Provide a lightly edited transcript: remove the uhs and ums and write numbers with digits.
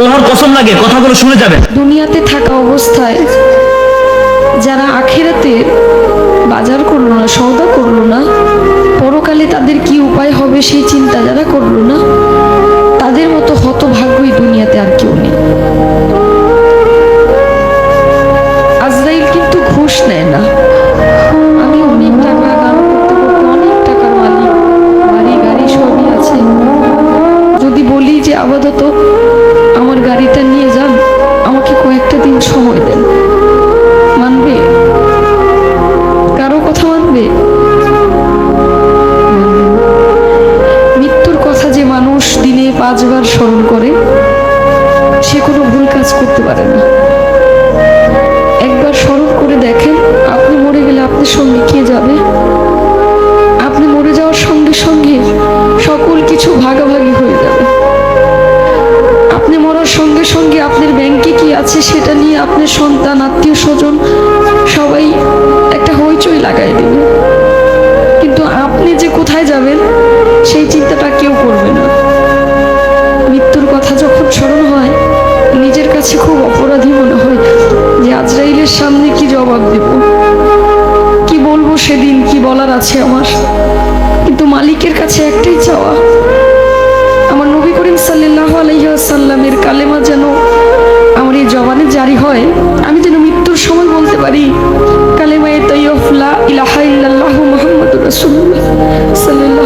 আল্লাহর কসম লাগে, কথাগুলো শুনে যাবেন। দুনিয়াতে থাকা অবস্থায় যারা আখিরাতে বাজার করলো না, সওদা করলো না, পরকালে তাদের কি উপায় হবে সেই চিন্তা যারা করলো না, তাদের মতো হতভাগ্যই দুনিয়াতে আর কেউ নেই। আজরাইল কিন্তু ঘুষ নেয় না। আমি অনেক টাকা গান করতে করতে অনেক টাকার মালিক, বাড়ি গাড়ি সবই আছে, যদি বলি যে আপাতত আমার গাড়িটা নিয়ে যান, আমাকে কয়েকটা দিন সময় দেন, মানবে? কারো কথা মানবে? মৃত্যুর কথা যে মানুষ দিনে 5 বার স্মরণ করে, সে কোনো ভুল কাজ করতে পারে না। একবার স্মরণ করে দেখেন, আপনি মরে গেলে আপনার সঙ্গে কে যাবে? আপনি মরে যাওয়ার সঙ্গে সঙ্গে সকল কিছু ভাগাভাগি হয়ে যাবে। আপনি মরার সঙ্গে সঙ্গে আপনার ব্যাংকে কি আছে সেটা নিয়ে আপনার সন্তান, আত্মীয় স্বজন সবাই একটা হইচই লাগাই দেবে, কিন্তু আপনি যে কোথায় যাবেন সেই চিন্তাটা কেউ করবে না। মৃত্যুর কথা যখন স্মরণ হয়, নিজের কাছে খুব অপরাধী মনে হয় যে আজরাইলের সামনে কি জবাব দেব, কি বলবো সেদিন, কি বলার আছে আমার। কিন্তু মালিকের কাছে একটাই চাওয়া, আমার নবী করিম সাল্লাল্লাহু আলাইহি ওয়াসাল্লামের কালেমা যেন আমার এই জবানে জারি হয়, আমি যেন মৃত্যুর সময় বলতে পারি কালেমায়ে তাইয়্যিব লা ইলাহা ইল্লাল্লাহু মুহাম্মাদুর রাসূলুল্লাহ সাল্লাল্লাহু